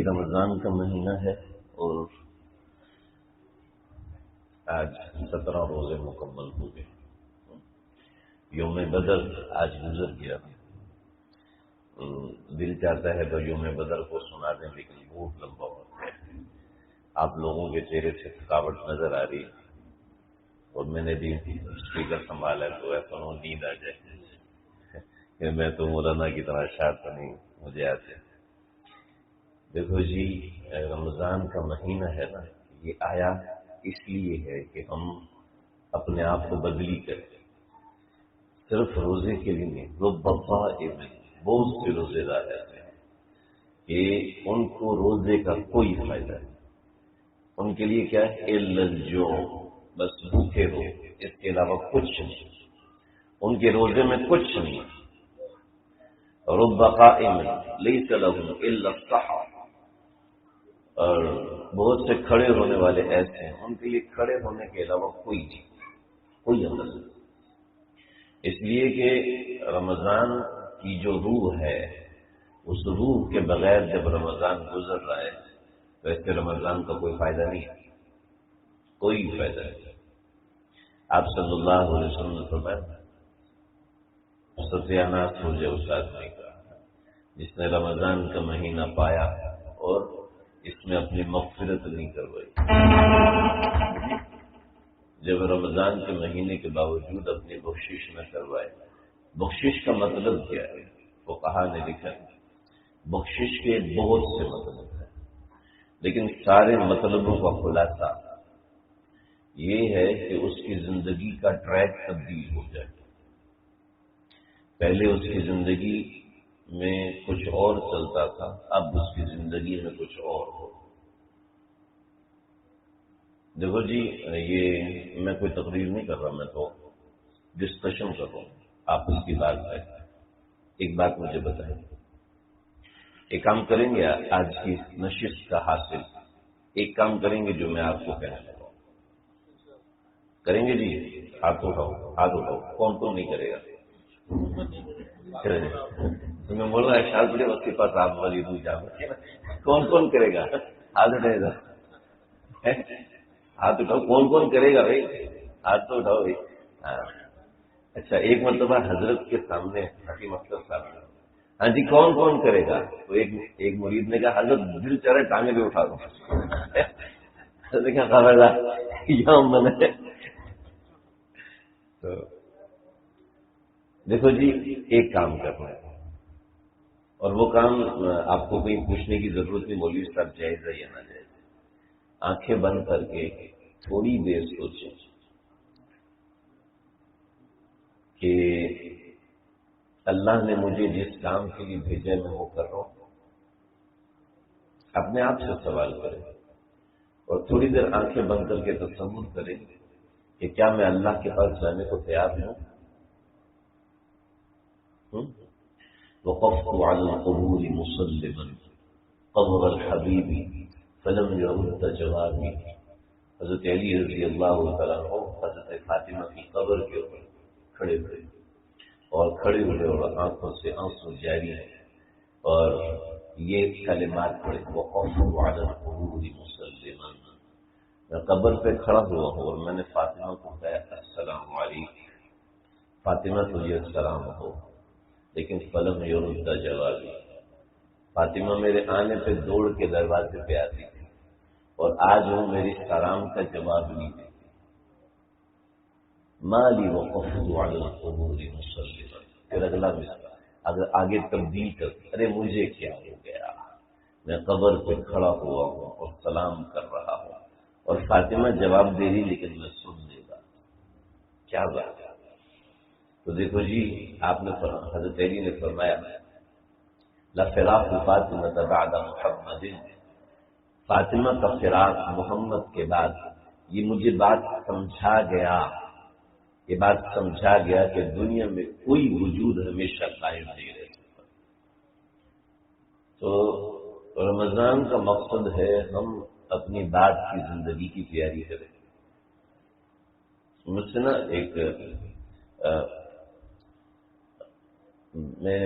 رمضان کا مہینہ ہے اور آج 17 روزے مکمل ہو گئے. یوم بدر آج گزر گیا. دل چاہتا ہے تو یوم بدر کو سنا دیں لیکن بہت لمبا وقت ہے. آپ لوگوں کے چہرے سے تھکاوٹ نظر آ رہی ہے اور میں نے بھی اسپیکر سنبھالا تو ایسا نیند آ جائے کہ میں تو مولانا کی طرح شاد تو نہیں مجھے آتے. دیکھو جی، رمضان کا مہینہ ہے نا، یہ آیا اس لیے ہے کہ ہم اپنے آپ کو بدلی کریں. صرف روزے کے لیے نہیں، بہت سے روزے دار ایسے ہیں کہ ان کو روزے کا کوئی فائدہ نہیں. ان کے لیے کیا ہے، الجوع، بس بھوکے رہو، اس کے علاوہ کچھ نہیں. ان کے روزے میں کچھ نہیں. رب قائم لیس له الا السحر، اور بہت سے کھڑے ہونے والے ایسے ہیں ان کے لیے کھڑے ہونے کے علاوہ کوئی نہیں، کوئی عمل نہیں. اس لیے کہ رمضان کی جو روح ہے، اس روح کے بغیر جب رمضان گزر رہا ہے تو ایسے رمضان کا کوئی فائدہ نہیں ہے، کوئی فائدہ نہیں. آپ صلی اللہ علیہ وسلم نے فرمایا، ستیاناش ہو جائے اس آدمی کا جس نے رمضان کا مہینہ پایا اور اس میں اپنی مغفرت نہیں کروائی. جب رمضان کے مہینے کے باوجود اپنی بخشش نہ کروائے. بخشش کا مطلب کیا ہے؟ فقہا نے لکھا بخشش کے بہت سے مطلب ہیں، لیکن سارے مطلبوں کا خلاصہ یہ ہے کہ اس کی زندگی کا ٹریک تبدیل ہو جائے. پہلے اس کی زندگی میں کچھ اور چلتا تھا، اب اس کی زندگی میں کچھ اور ہو. دیکھو جی، یہ میں کوئی تقریر نہیں کر رہا، میں تو ڈسکشن کر رہا ہوں. آپ اس کی بات ہے. ایک بات مجھے بتائیں، ایک کام کریں گے آج کی نشست کا حاصل، ایک کام کریں گے جو میں آپ کو کہنا چاہتا ہوں. کریں گے جی؟ ہاتھ اٹھاؤ، ہاتھ اٹھاؤ. کون کون نہیں کرے گا؟ تو میں بول رہا ہے شاید بڑے وقت کے پاس آپ والی روح جا، کون کون کرے گا؟ ہاتھ اٹھائے گا، ہاتھ اٹھاؤ. کون کون کرے گا بھائی؟ ہاتھ تو اٹھاؤ بھائی. ہاں اچھا، ایک مرتبہ حضرت کے سامنے حکیم اختر صاحب، ہاں جی کون کون کرے گا؟ تو ایک مرید نے کہا حضرت دل چاہ رہے ٹانگے بھی اٹھا دو. دیکھا خبردار یہاں من ہے. تو دیکھو جی، ایک کام کرنا ہے اور وہ کام آپ کو کہیں پوچھنے کی ضرورت نہیں، مولوی صاحب جائز ہے یا نہ جائز. آنکھیں بند کر کے تھوڑی دیر سوچیں کہ اللہ نے مجھے جس کام کے لیے بھیجا میں وہ کر رہا ہوں. اپنے آپ سے سوال کریں اور تھوڑی دیر آنکھیں بند کر کے تصور کریں کہ کیا میں اللہ کے پاس جانے کو تیار ہوں؟ وقفت على القبور مسلما قبر الحبیب فلم يرد جوابی. حضرت علی رضی اللہ تعالیٰ عنہ حضرت فاطمہ کی قبر کے اوپر کھڑے ہوئے اور کھڑے ہوئے اور آنکھوں سے آنسو جاری ہیں اور یہ کلمات پڑھے، وقفت على القبور مسلما. میں قبر پہ کھڑا ہوا ہوں اور میں نے فاطمہ کو کہا السلام علیکم. فاطمہ تجھے السلام ہو، لیکن فلم یرد جوابی. فاطمہ میرے آنے پہ دوڑ کے دروازے پہ آتی تھی اور آج وہ میری سلام کا جواب نہیں دیتی. مالی وقفت علی القبور مسلما. پھر اگلا مثال اگر آگے تبدیل کر، ارے مجھے کیا ہو گیا، میں قبر پہ کھڑا ہوا ہوں اور سلام کر رہا ہوں اور فاطمہ جواب دے رہی لیکن میں سن نہیں رہا، کیا بات ہے؟ تو دیکھو جی، آپ نے حضرت علی نے فرمایا لفراق فاطمہ بعد محمد. فاطمہ کا فراق محمد کے بعد یہ مجھے بات سمجھا گیا، یہ بات سمجھا گیا کہ دنیا میں کوئی وجود ہمیشہ قائم نہیں رہ سکتا. تو رمضان کا مقصد ہے ہم اپنی بات کی زندگی کی تیاری کریں. مجھ سے نا ایک میں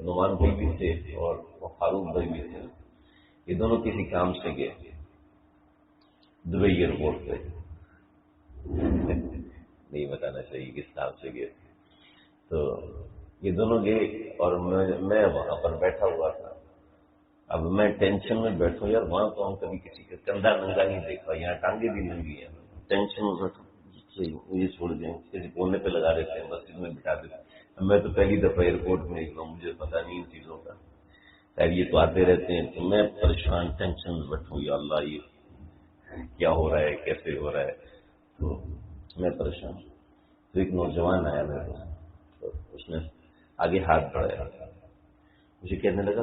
نعمان بھائی بھی تھے اور فاروق بھائی بھی تھے. یہ دونوں کسی کام سے گئے دبئی ایئرپورٹ پہ، نہیں بتانا چاہیے کس کام سے گئے. تو یہ دونوں گئے اور میں وہاں پر بیٹھا ہوا تھا. اب میں ٹینشن میں بیٹھوں یار، وہاں تو ہم کبھی کسی کا کندھا ننگا نہیں دیکھا، یہاں ٹانگیں بھی ننگی ہیں. ٹینشن میں بیٹھوں یہ چھوڑ دیں، کسی کونے پہ لگا دیتے ہیں، مسجد میں بٹھا دیتے ہیں. میں تو پہلی دفعہ ایئرپورٹ میں نکلا، مجھے پتا نہیں ان چیزوں کا. خیر یہ تو آتے رہتے ہیں. تو میں پریشان ٹینشن میں بیٹھوں، یا اللہ یہ کیا ہو رہا ہے، کیسے ہو رہا ہے. تو میں پریشان. تو ایک نوجوان آیا میرے پاس، تو اس نے آگے ہاتھ بڑھایا، مجھے کہنے لگا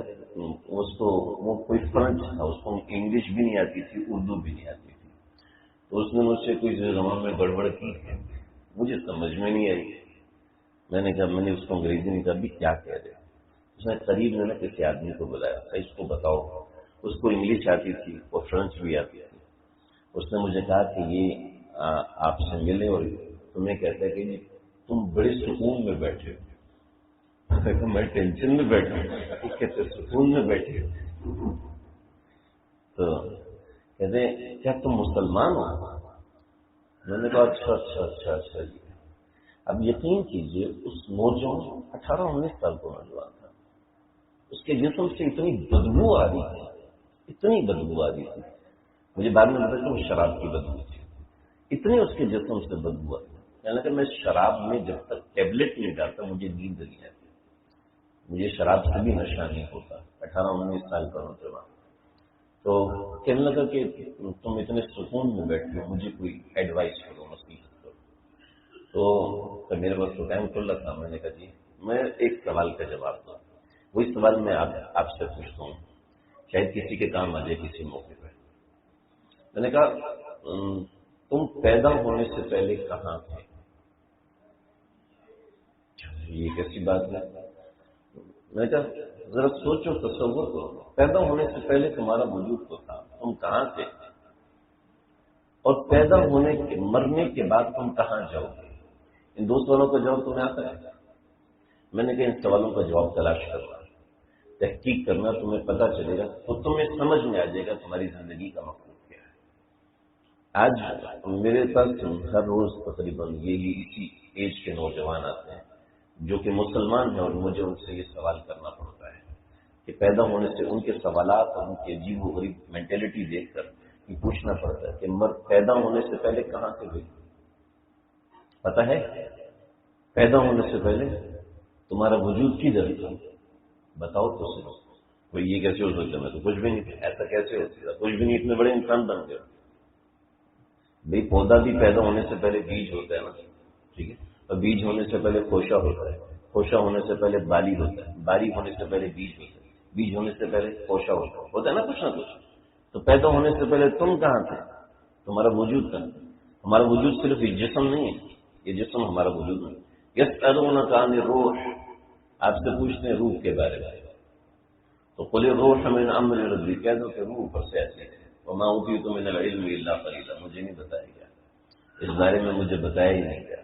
اس کو وہ کوئی فرنٹ تھا، اس کو انگلش بھی نہیں آتی تھی، اردو بھی نہیں آتی تھی. تو اس نے مجھ سے کوئی زبان میں گڑبڑ کی، مجھے سمجھ میں نہیں آئی. میں نے کہا، میں نے اس کو انگریزی میں کہا بھی کیا کہہ رہے. اس نے قریب میں کسی آدمی کو بلایا، اس کو بتاؤ. اس کو انگلش آتی تھی اور فرینچ بھی آتی تھی. اس نے مجھے کہا کہ یہ آپ سے ملے اور تمہیں کہتا ہے کہ تم بڑے سکون میں بیٹھے ہو. میں ٹینشن میں بیٹھا ہوں، کہتے سکون میں بیٹھے ہو. تو کہتے کیا تم مسلمان ہو؟ میں نے کہا اچھا اچھا اچھا اچھا جی. اب یقین کیجئے اس نوجوان 18-19 سال کو نوجوان تھا، اس کے جسم سے اتنی بدبو آ رہی تھی، اتنی بدبو آ رہی تھی. مجھے بعد میں پتا کہ وہ شراب کی بدبو تھی، اتنی اس کے جسم سے بدبو آئی. یعنی کہ میں شراب میں جب تک ٹیبلٹ نہیں ڈالتا مجھے نیند نہیں آتی. مجھے شراب سے بھی نشہ نہیں ہوتا. 18-19 سال کا نوجوان. تو کہنے لگا کہ تم اتنے سکون میں بیٹھے ہو، مجھے کوئی ایڈوائس کرو، نصیحت کرو. تو میرے پاس تو ٹائم کھلا تھا. میں نے کہا جی میں ایک سوال کا جواب دوں. وہی سوال میں آپ سے پوچھتا ہوں، شاید کسی کے کام آ جائے کسی موقع پہ. میں نے کہا تم پیدا ہونے سے پہلے کہاں تھے؟ یہ کیسی بات ہے؟ میں نے کہا ذرا سوچو، تصور کرو، پیدا ہونے سے پہلے تمہارا وجود تو تھا، تم کہاں تھے؟ اور پیدا ہونے کے مرنے کے بعد تم کہاں جاؤ گے؟ ان دو سوالوں کا جواب تمہیں آتا ہے؟ میں نے کہا ان سوالوں کا جواب تلاش کرنا، تحقیق کرنا، تمہیں پتہ چلے گا تو تمہیں سمجھ میں آ جائے گا تمہاری زندگی کا مقصد کیا ہے. آج میرے پاس ہر روز تقریباً یہی اسی ایج کے نوجوان آتے ہیں جو کہ مسلمان ہیں، اور مجھے ان سے یہ سوال کرنا پڑتا ہے کہ پیدا ہونے سے ان کے سوالات اور ان کے عجیب و غریب مینٹلٹی دیکھ کر یہ پوچھنا پڑتا ہے کہ پیدا ہونے سے پہلے کہاں سے ہوئی؟ پتہ ہے پیدا ہونے سے پہلے تمہارا وجود کدھر تھا؟ بتاؤ تو صحیح. کوئی یہ کیسے ہو سکتا ہے؟ میں تو کچھ بھی نہیں تھا. ایسا کیسے ہو سکتا؟ کچھ بھی نہیں، اتنے بڑے انسان بن گئے. بھئی پودا بھی پیدا ہونے سے پہلے بیج ہوتا ہے نا، ٹھیک ہے؟ اور بیج ہونے سے پہلے خوشہ ہوتا ہے، خوشہ ہونے سے پہلے بالی ہوتا ہے، بالی ہونے سے پہلے بیج ہوتا ہے، بیج ہونے سے پہلے خوشہ ہوتا ہے نا کچھ نہ کچھ. تو پیدا ہونے سے پہلے تم کہاں تھے؟ تمہارا وجود کہاں؟ ہمارا وجود صرف یہ جسم نہیں ہے، یہ جسم ہمارا وجود نہیں. یسألونک عن الروح، آپ سے پوچھتے ہیں روح کے بارے میں. تو قل الروح من امر ربی، کہہ دو کہ روح پر سے ایسے ہے. وما اوتیتم من العلم الا قلیلا، مجھے نہیں بتایا گیا، اس بارے میں مجھے بتایا ہی نہیں گیا.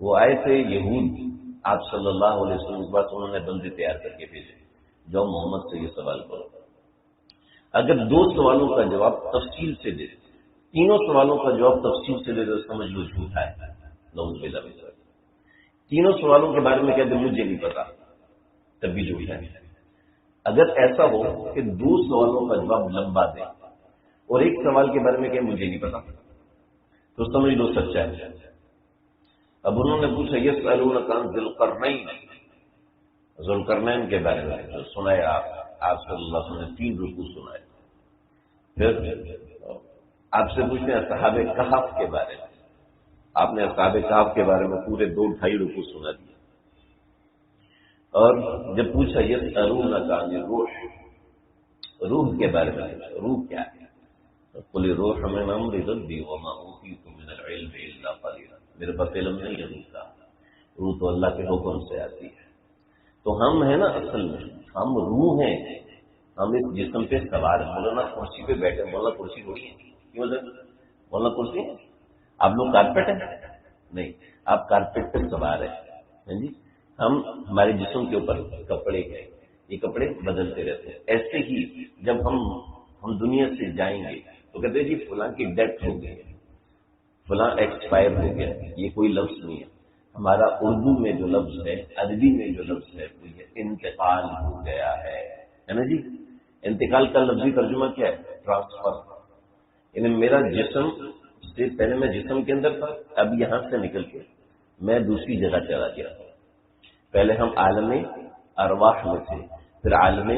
وہ آئے تھے یہود، آپ صلی اللہ علیہ وسلم کے بعد انہوں نے بندے تیار کر کے بھیجے، جو محمد سے یہ سوال کرو. اگر دو سوالوں کا جواب تفصیل سے دے، تینوں سوالوں کا جواب تفصیل سے دے تو سمجھ لو جھوٹا ہے. نعوذ باللہ من ذلک. تینوں سوالوں کے بارے میں کہتے مجھے نہیں پتا، تب بھی جھوٹا ہے. اگر ایسا ہو کہ دو سوالوں کا جواب لمبا دے اور ایک سوال کے بارے میں کہ مجھے نہیں پتا، تو سمجھ لو سچا ہے. اب انہوں نے پوچھا یسألونک عن ذی القرنین، ذو القرنین کے بارے میں جو سنائے آپ صلی اللہ علیہ وسلم نے 3 رکوع سنائے. پھر آپ سے پوچھتے ہیں اصحاب کہف کے بارے میں، آپ نے اصحاب کہف کے بارے میں پورے 2-2.5 رکوع سنا دیے. اور جب پوچھا یسألونک عن الروح، روح کے بارے میں، روح کیا ہے؟ قل الروح من امر ربی وما اوتیتم من العلم الا قلیلا، میرے پاس علم نہیں ہے روح کا، روح تو اللہ کے حکم سے آتی ہے. تو ہم ہیں نا، اصل میں ہم روح ہیں، ہم اس جسم پہ سوار ہیں. مولانا کرسی پہ بیٹھے، مولانا کرسی تھوڑی ہے. کیوں مولانا کرسی ہے؟ آپ لوگ کارپیٹ ہیں؟ نہیں، آپ کارپیٹ پہ سوار ہیں جی. ہم ہمارے جسم کے اوپر کپڑے ہیں، یہ کپڑے بدلتے رہتے ہیں. ایسے ہی جب ہم ہم دنیا سے جائیں گے تو کہتے ہیں جی فلاں کی ڈیتھ ہو گئی، فلاں ایکسپائر ہو گیا، یہ کوئی لفظ نہیں ہے. ہمارا اردو میں جو لفظ ہے، عربی میں جو لفظ ہے وہ یہ انتقال ہو گیا ہے نا جی. انتقال کا لفظی ترجمہ کیا ہے؟ ٹرانسفر. یعنی میرا جسم سے پہلے میں جسم کے اندر تھا، اب یہاں سے نکل کے میں دوسری جگہ چلا گیا. پہلے ہم عالم ارواح میں تھے، پھر عالم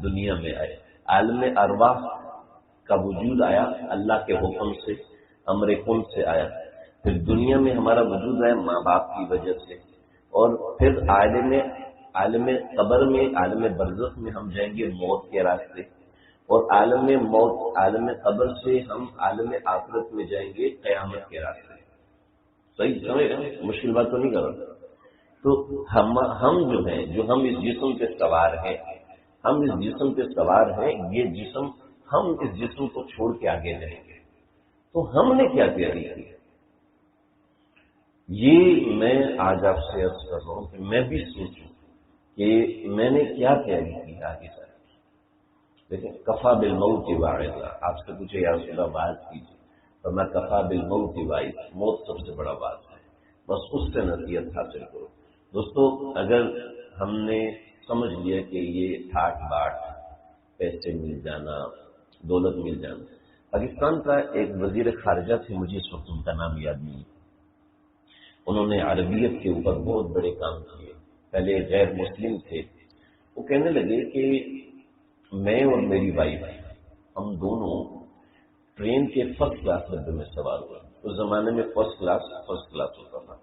دنیا میں آئے. عالم ارواح کا وجود آیا اللہ کے حکم سے، امر کن سے آیا. پھر دنیا میں ہمارا وجود ہے ماں باپ کی وجہ سے، اور پھر عالم قبر میں، عالم برزخ میں ہم جائیں گے موت کے راستے، اور عالم موت، عالم قبر سے ہم عالم آخرت میں جائیں گے قیامت کے راستے. صحیح سمجھ رہے ہیں؟ مشکل بات تو نہیں کر رہا. تو ہم جو ہیں، جو ہم اس جسم پہ سوار ہیں، ہم اس جسم پہ سوار ہیں، یہ جسم، ہم اس جسم کو چھوڑ کے آگے جائیں گے. تو ہم نے کیا تیاری کی؟ یہ میں آج آپ سے عرض کر رہا ہوں کہ میں بھی سوچوں کہ میں نے کیا تیاری کی آگے جا کے. لیکن کفا بالموت کی واعظ، آپ سے پوچھے یا رسول اللہ بات کیجیے، تو میں کفا بالموت کی واعظ، موت سب سے بڑا بات ہے، بس اس سے نصیحت حاصل کرو. دوستو، اگر ہم نے سمجھ لیا کہ یہ ٹھاٹ باٹ، پیسے مل جانا، دولت مل جانا. پاکستان کا ایک وزیر خارجہ تھے، مجھے اس وقت ان کا نام یاد نہیں. انہوں نے عربیت کے اوپر بہت بڑے کام کیے. پہلے غیر مسلم تھے. وہ کہنے لگے کہ میں اور میری وائف، ہم دونوں ٹرین کے فرسٹ کلاس ڈبے میں سوار ہوئے. اس زمانے میں فرسٹ کلاس ہوتا تھا.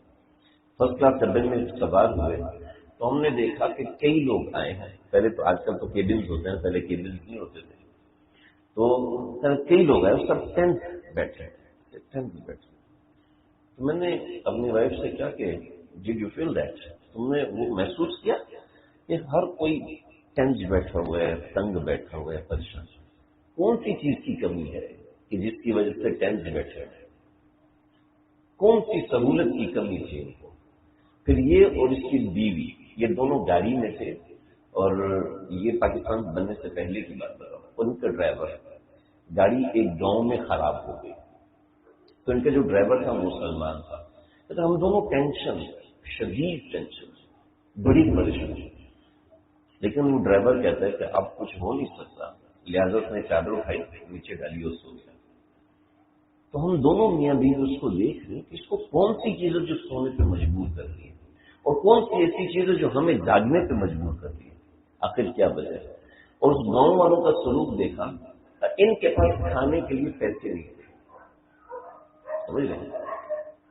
فرسٹ کلاس ڈبے میں سوار ہوئے تو ہم نے دیکھا کہ کئی لوگ آئے ہیں. پہلے تو آج کل تو کیبلز ہوتے ہیں، پہلے کیبلز نہیں ہوتے تھے. تو کئی لوگ آئے، سب ٹینتھ بیٹھے. تو میں نے اپنی وائف سے کہا کہ ڈیڈ یو فیل دیٹ، تم نے وہ محسوس کیا کہ ہر کوئی ٹینس بیٹھا ہوا ہے، تنگ بیٹھا ہوا ہے، پریشان. کون سی چیز کی کمی ہے کہ جس کی وجہ سے ٹینس بیٹھے ہیں؟ کون سی سہولت کی کمی تھی ان کو؟ پھر یہ اور اس کی بیوی، یہ دونوں گاڑی میں تھے، اور یہ پاکستان بننے سے پہلے کی بات کر رہا ہوں. ان کا ڈرائیور، گاڑی ایک گاؤں میں خراب ہو گئی، تو ان کا جو ڈرائیور تھا وہ مسلمان تھا. تو ہم دونوں ٹینشن، شدید ٹینشن، بڑی پریشانی. لیکن وہ ڈرائیور کہتا ہے کہ اب کچھ ہو نہیں سکتا، لہٰذا اس نے چادر اٹھائی، نیچے ڈالی اور سو گیا. تو ہم دونوں میاں بیوی اس کو دیکھ رہے ہیں کہ اس کو کون سی چیزیں جو سونے پہ مجبور کر رہی ہے، اور کون سی ایسی چیزیں جو ہمیں جاگنے پہ مجبور کر رہی ہے. آخر کیا وجہ ہے؟ اور اس گاؤں والوں کا سلوک دیکھا. ان کے پاس کھانے کے لیے پیسے نہیں تھے، سمجھ رہے ہیں؟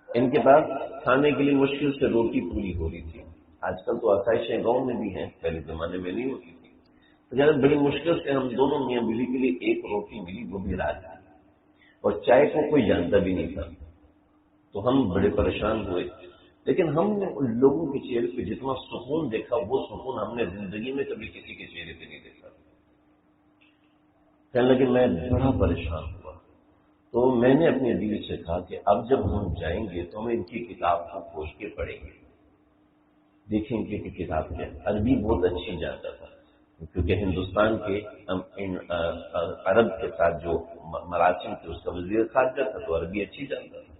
ان کے پاس کھانے کے لیے مشکل سے روٹی پوری ہو رہی تھی. آج کل تو آسائشیں گاؤں میں بھی ہیں، پہلے زمانے میں نہیں ہوتی تھی. تو زیادہ بڑی مشکل سے ہم دونوں میاں بیوی کے لیے ایک روٹی ملی، وہ بھی رات کی، اور چائے کو کوئی جانتا بھی نہیں تھا. تو ہم بڑے پریشان ہوئے. لیکن ہم نے ان لوگوں کے چہرے پہ جتنا سکون دیکھا، وہ سکون ہم نے زندگی میں کبھی کسی کے چہرے پہ نہیں دیکھا. کہنے لگے میں بڑا پریشان ہوا. تو میں نے اپنی بیوی سے کہا کہ اب جب ہم جائیں گے تو ہم ان کی کتاب کو کھول کے پڑھیں گے، دیکھیں گے کہ کتاب کیا. عربی بہت اچھی جانتا تھا، کیونکہ ہندوستان کے عرب کے ساتھ جو مراسم تھے اس کا وزیر خارجہ تھا، تو عربی اچھی جانتا تھا.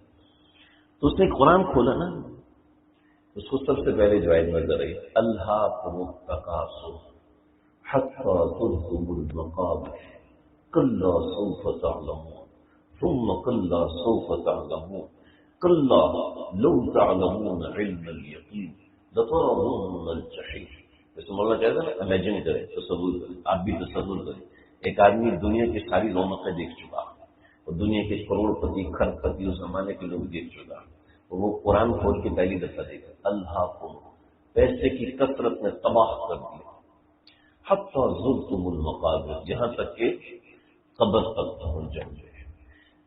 تو اس نے قرآن کھولا نا، اس کو سب سے پہلے جو آیت نظر آئی، الہاکم التکاثر حتی زرتم المقابر کلا سوف تعلمون ثم کلا سوف تعلمون کلا لو تعلمون علم الیقین لترون الجحیم. جیسے مولانا کہتا ہے نا، امیجن کریں، تصور کریں. آپ بھی تصور کریں، ایک آدمی دنیا کی ساری رونقیں دیکھ چکا، اور دنیا کے کروڑ پتی، کھرب پتی اس زمانے کے لوگ دیکھ چکا، اور وہ قرآن کھول کے پہلی دفعہ دیکھا. اللہ کو پیسے کی کثرت نے تباہ کر دیا. حتی زرتم المقابر، جہاں تک کہ قبر تک پہنچ جاؤ گے.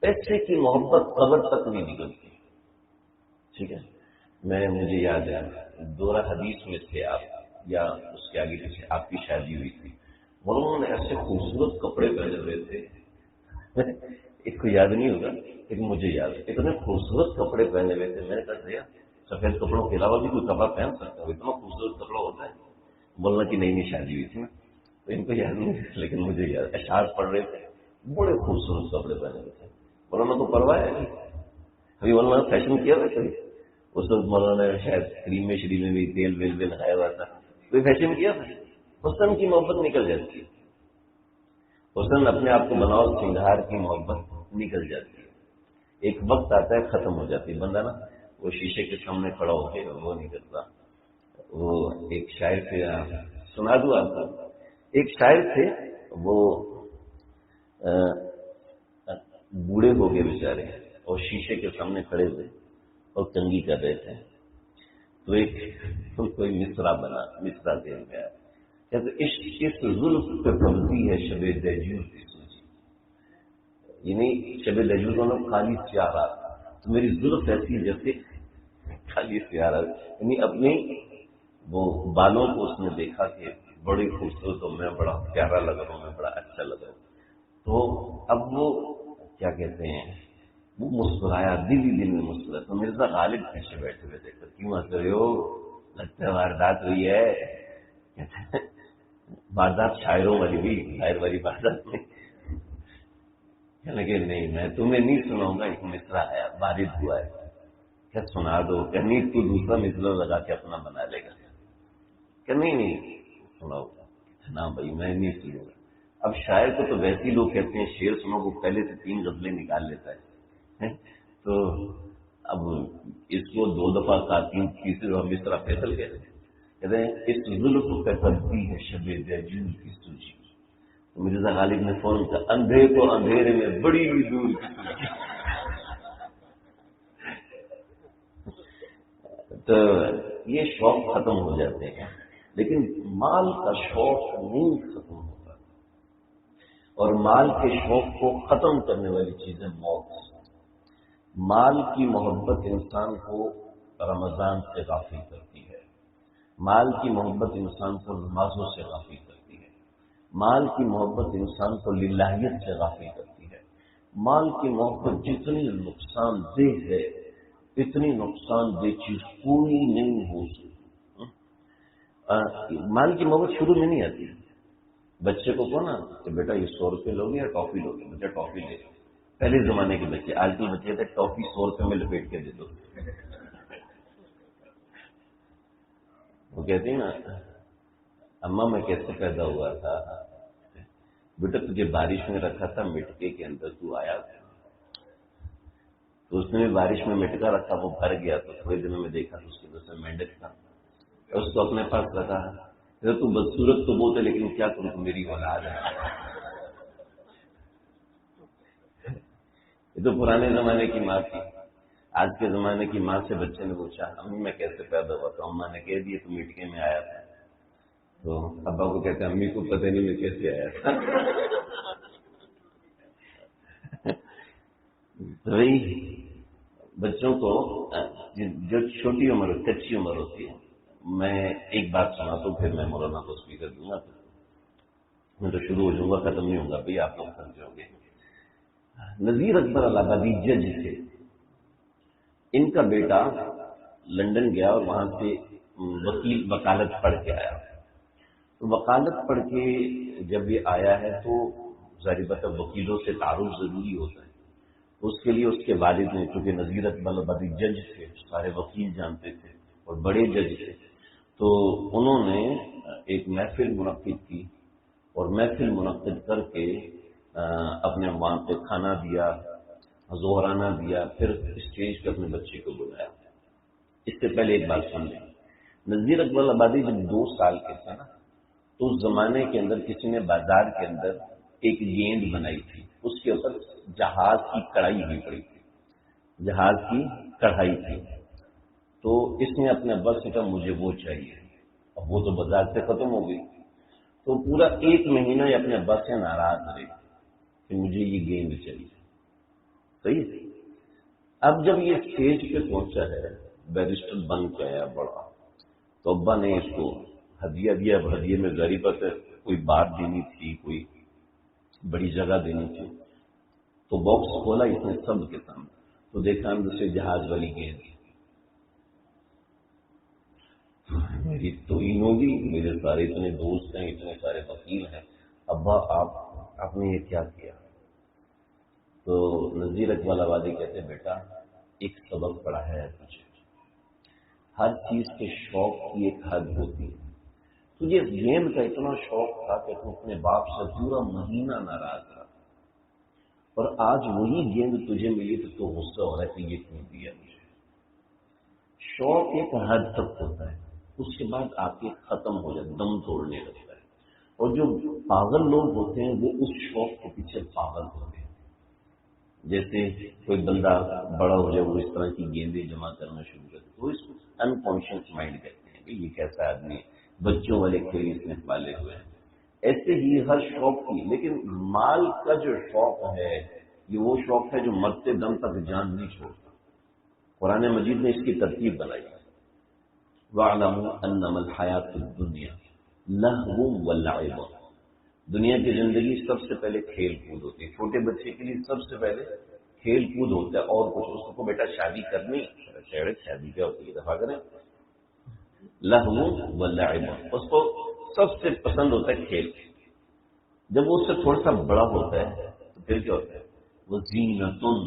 پیسے کی محبت قبر تک نہیں نکلتی. ٹھیک ہے، مجھے یاد ہے دورہ حدیث میں تھے آپ، یا اس کے آگے پیچھے آپ کی شادی ہوئی تھی. انہوں نے ایسے خوبصورت کپڑے پہنے ہوئے تھے، ایک کو یاد نہیں ہوگا لیکن مجھے یاد ہے، اتنے خوبصورت کپڑے پہنے ہوئے تھے. میں نے کہا بھیا سفید کپڑوں کے علاوہ بھی کوئی کپڑا پہن سکتا ہے؟ اتنا خوبصورت کپڑا ہوتا ہے؟ بولنا کہ نئی نئی شادی ہوئی تھی. تو ان کو یاد نہیں لیکن مجھے یاد. اشعار پڑھ رہے تھے بڑے خوبصورت کپڑے پہنے ہوئے تھے. مولانا کو پرواہ ہے نہیں. ابھی مولانا فیشن کیا ہوا کبھی؟ اس وقت مولانا نے شاید کریمیں شریمیں بھی تیل ویل بھی لگایا ہوا تھا. کوئی فیشن کیا تھا؟ حسن کی محبت نکل جاتی ہے. حسن اپنے آپ کو بناؤ سنگھار کی محبت نکل جاتی ہے. ایک وقت آتا ہے ختم ہو جاتی ہے. بندہ نا وہ شیشے کے سامنے کھڑا ہو کے وہ نہیں کرتا. وہ ایک شاعر سے سنا دوں آپ کو. ایک شاعر تھے وہ بوڑھے ہو گئے بیچارے اور شیشے کے سامنے کھڑے ہوئے اور کنگھی کر رہے تھے. تو ایک کوئی مصرع بنا, مصرع دے گیا کہتے اس زلف پہ پڑتی ہے شب دہجور کی سوچی. یعنی شب دہجور کو خالی سیاہ رات تو میری زلف ایسی جیسے خالی سیاہ رات. یعنی اپنی وہ بالوں کو اس نے دیکھا کہ بڑی خوبصورت ہوں, میں بڑا پیارا لگ رہا ہوں, میں بڑا اچھا لگ رہا ہوں. تو اب وہ کیا کہتے ہیں وہ مسکرایا, دل ہی دل میں مسکرایا. تو مرزا غالب پیچھے بیٹھے ہوئے دیکھ کر کیوں ہنس رہے ہو, لگتا ہے واردات ہوئی ہے. کہتے ہیں واردات شاعروں والی بھی, شاعر والی واردات نہیں. کہنے لگے نہیں میں تمہیں نہیں سناؤں گا, ایک مصرع آیا وارد ہوا ہے, کیا سنا دو. کہ نہیں تو دوسرا مصرع لگا کے اپنا بنا لے گا. کہ نہیں سناؤ. نا بھائی میں نہیں سنوں گا. اب شاعر کو تو ویسے ہی لوگ کہتے ہیں شعر سنو, وہ پہلے سے 3 غزلیں نکال لیتا ہے. تو اب اس کو 2 دفعہ کا 3 ہم اس طرح فیصل کہتے ہیں اس زلف پہ پڑتی ہے شب دہجور کی سوچی. تو مرزا غالب نے فون کیا, اندھے کو اندھیرے میں بڑی دور کی سوچی. تو یہ شوق ختم ہو جاتے ہیں, لیکن مال کا شوق نہیں ختم ہوتا. اور مال کے شوق کو ختم کرنے والی چیزیں موت. مال کی محبت انسان کو رمضان سے غافل کرتی ہے. مال کی محبت انسان کو نمازوں سے غافل کرتی ہے. مال کی محبت انسان کو للہیت سے غافل کرتی ہے. مال کی محبت جتنی نقصان دہ ہے اتنی نقصان دہ چیز کوئی نہیں ہو سکتی. مال کی محبت شروع میں نہیں آتی. بچے کو کہنا کہ بیٹا یہ 100 روپے لوگے یا ٹافی لوگے, بچہ ٹافی لے. پہلے زمانے کے بچے, آج کل بچے تھے ٹافی 100 روپے میں لپیٹ کے دے دو. وہ کہتی نا اماں میں کیسے پیدا ہوا تھا, بیٹا تجھے بارش میں رکھا تھا مٹکے کے اندر, تو آیا تو اس نے بارش میں مٹکا رکھا, وہ بھر گیا. تو تھوڑے دنوں میں دیکھا تو اس کے اندر سے مینڈک تھا, اس کو اپنے پاس رکھا. تو بدصورت تو بہت ہے لیکن کیا کروں, تو میری اولاد ہے. یہ تو پرانے زمانے کی ماں تھی. آج کے زمانے کی ماں سے بچے نے پوچھا امی میں کیسے پیدا ہوا تھا, اماں نے کہہ دیا تو مٹکے میں آیا تھا. تو ابا کو کہتے ہیں امی کو پتہ نہیں میں کیسے آیا تھا. تو وہی بچوں کو جو چھوٹی عمر کچی عمر ہوتی ہے. میں ایک بات سنا تو پھر میں مولانا کو اسپیکر دوں گا, میں تو شروع ہو جاؤں گا, ختم نہیں ہوں گا بھائی, آپ لوگ سمجھ ہوں گے. نذیر اکبر الہ آبادی جج تھے. ان کا بیٹا لندن گیا اور وہاں سے وکالت پڑھ کے آیا. تو وکالت پڑھ کے جب یہ آیا ہے تو ظاہر بات ہے وکیلوں سے تعارف ضروری ہوتا ہے. اس کے لیے اس کے والد نے, چونکہ نذیر اکبر الہ آبادی جج تھے, سارے وکیل جانتے تھے اور بڑے جج تھے, تو انہوں نے ایک محفل منعقد کی اور محفل منعقد کر کے اپنے وہاں پہ کھانا دیا, زہرانہ دیا, پھر اسٹیج پہ اپنے بچے کو بلایا. اس سے پہلے ایک بات سن لیں, نذیر اکبر الہ آبادی جب 2 سال کے تھے نا, تو اس زمانے کے اندر کسی نے بازار کے اندر ایک گیند بنائی تھی, اس کے اوپر جہاز کی کڑھائی ہوئی پڑی تھی, جہاز کی کڑھائی تھی. تو اس نے اپنے ابا سے کہا مجھے وہ چاہیے. اب وہ تو بازار سے ختم ہو گئی. تو پورا 1 مہینہ یہ اپنے ابا سے ناراض رہے کہ مجھے یہ گیند چاہیے. صحیح. اب جب یہ اسٹیج پہ پہنچا ہے, بیرسٹر بن کے آیا بڑا, تو ابا نے اس کو ہدیہ دیا. اب ہدیے میں غریبت ہے, کوئی بات دینی تھی, کوئی بڑی جگہ دینی تھی. تو باکس کھولا اس نے سب کے سامنے, تو دیکھا اندر سے جہاز والی گیند. میری توہین ہوگی, میرے سارے اتنے دوست ہیں, اتنے سارے وکیل ہیں, ابا آپ نے یہ کیا کیا؟ تو نذیر اقبال آبادی کہتے ہیں بیٹا ایک سبق پڑھایا ہے تجھے، ہر چیز کے شوق کی ایک حد ہوتی ہے۔ تجھے گیند کا اتنا شوق تھا کہ تم اپنے باپ سے پورا مہینہ ناراض تھا، اور آج وہی گیند تجھے ملی تو غصہ ہو رہا ہے کہ یہ کیوں دیا مجھے۔ شوق ایک حد تک ہوتا ہے، اس کے بعد آپ کے ختم ہو جاتا، دم توڑنے لگتا ہے۔ اور جو پاگل لوگ ہوتے ہیں وہ اس شوق کے پیچھے پاگل ہوتے ہیں۔ جیسے کوئی بندہ بڑا ہو جائے وہ اس طرح کی گیندیں جمع کرنا شروع کرتے تو اس کو انکانشیس مائنڈ کہتے ہیں کہ یہ کیسا آدمی ہے، بچوں والے کھیل اس نے پالے ہوئے ہیں۔ ایسے ہی ہر شوق کی، لیکن مال کا جو شوق ہے یہ وہ شوق ہے جو مرتے دم تک جان نہیں چھوڑتا۔ قرآن مجید نے اس کی ترتیب بنائی ہے، وَاعْلَمُوا أَنَّمَا الْحَيَاةُ الدُّنْيَا لَهْوٌ وَلَعِبٌ۔ دنیا کی زندگی سب سے پہلے کھیل کود ہوتی ہے۔ چھوٹے بچے کے لیے سب سے پہلے کھیل کود ہوتا ہے، اور کچھ اس کو بیٹا شادی کرنی، شادی کیا ہوتی ہے دفعہ کریں، لہو و لعب، اس کو سب سے پسند ہوتا ہے کھیل۔ جب وہ اس سے تھوڑا سا بڑا ہوتا ہے تو پھر کیا ہوتا ہے، وہ زینتن،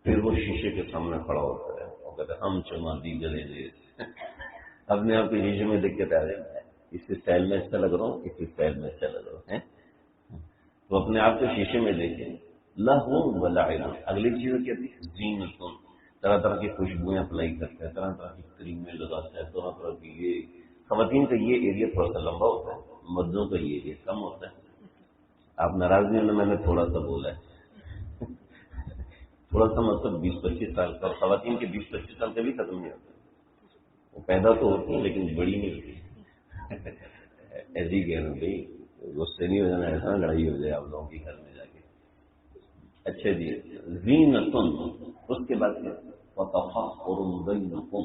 پھر وہ شیشے کے سامنے کھڑا ہوتا ہے اور کہتا ہے ہم چما دی گلے دے، اپنے آپ کے شیشے میں دیکھ کے تیار ہے اس اسٹائل میں اچھا لگ رہا ہوں، اس اسٹائل میں اچھا لگ رہا ہے، تو اپنے آپ کو شیشے میں دیکھیں۔ لہو و لعب، اگلی چیز کیا تھی، زینتن، طرح طرح کی خوشبوئیں اپلائی کرتے ہیں، طرح طرح کی کریمیں لگاتے ہیں، طرح طرح کی یہ خواتین کا یہ ایریا تھوڑا سا لمبا ہوتا ہے، مردوں کا یہ ایریا کم ہوتا ہے۔ آپ ناراض نہیں ہونا، میں نے تھوڑا سا بولا ہے، تھوڑا سا مطلب 20-25 سال کا، خواتین کے 20-25 سال کبھی ختم نہیں ہوتا، وہ پیدا تو ہوتی ہیں لیکن بڑی نہیں ہوتی۔ ایسی کہہ رہا ہوں بھائی غصے نہیں ہو جانا، ایسا لڑائی ہو جائے آپ لوگوں کے گھر میں جا کے۔ اچھا جی، زینتن، اس کے بعد وتفاخر بینکم،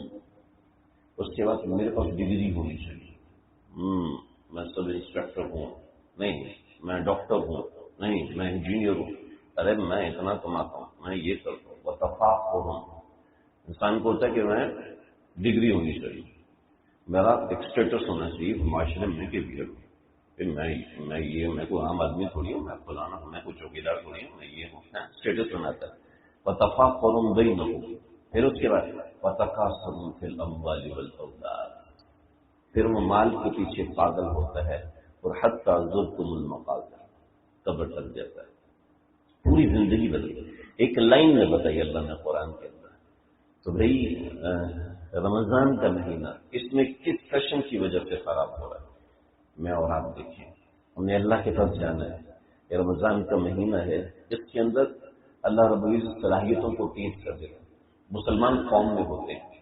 اس کے بعد میرے پاس ڈگری ہونی چاہیے، میں سب انسپیکٹر ہوں، نہیں میں ڈاکٹر ہوں، نہیں میں انجینئر ہوں، ارے میں اتنا کماتا ہوں، میں یہ کرتا ہوں۔ وتفاخر، انسان کو ہوتا ہے کہ میں ڈگری ہونی چاہیے، میرا ایک اسٹیٹس ہونا چاہیے معاشرے میں کہ میں کوئی عام آدمی تھوڑی ہوں، میں فلانا ہوں، میں کوئی چوکیدار تھوڑی ہوں، میں یہ ہوں، اسٹیٹس بناتا ہے۔ وتفاخر بینکم، پھر اس کے بعد وتکاثر فی الاموال والاولاد، پھر وہ مال کے پیچھے پاگل ہوتا ہے، اور حتی زرتم المقابر، قبر تک جاتا ہے، پوری زندگی بدل گئی۔ ایک لائن میں بتائی اللہ نے قرآن کے اندر۔ تو بھائی رمضان کا مہینہ اس میں کس قسم کی وجہ سے خراب ہو رہا ہے، میں اور آپ دیکھیں، ہم نے اللہ کے پاس جانا ہے کہ رمضان کا مہینہ ہے، اس کے اندر اللہ رب العزت صلاحیتوں کو تیز کر دیتا ہے۔ مسلمان قوم میں ہوتے ہیں،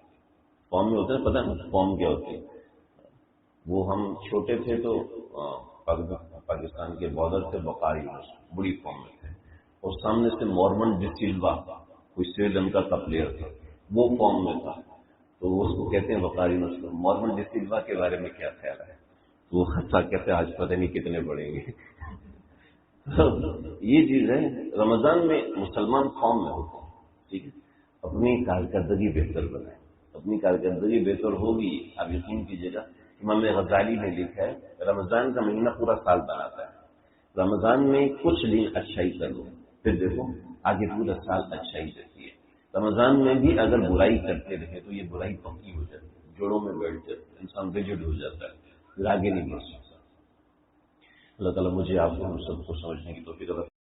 قوم میں ہوتے ہیں، پتہ نہیں قوم کیا ہوتی ہے، وہ ہم چھوٹے تھے تو پاکستان کے بارڈر سے بقاری بڑی قوم میں تھے، اور سامنے سے مورمن ڈی سلوا کوئی سری لنکا کا پلیئر تھا، وہ فارم میں تھا، تو اس کو کہتے ہیں وقاری نسل۔ مورمن ڈی سلوا کے بارے میں کیا خیال ہے؟ تو وہ خطہ کہتے ہیں آج پتہ نہیں کتنے بڑھیں گے۔ یہ چیز ہے، رمضان میں مسلمان قوم میں ہوتے ہیں، ٹھیک ہے، اپنی کارکردگی بہتر بنائیں، اپنی کارکردگی بہتر ہوگی، آپ یقین کیجیے گا۔ امام غزالی نے لکھا ہے رمضان کا مہینہ پورا سال بناتا ہے، رمضان میں کچھ دن اچھائی کر لو، پھر دیکھو آگے پورا سال اچھائی دیتی ہے۔ رمضان میں بھی اگر برائی کرتے رہے تو یہ برائی پکی ہو جاتی ہے، جوڑوں میں بیٹھ جاتی ہے، انسان ریجڈ ہو جاتا ہے، پھر آگے نہیں بڑھ سکتا۔ اللہ تعالیٰ مجھے آپ کو ہم سب کو سمجھنے کی توفیق عطا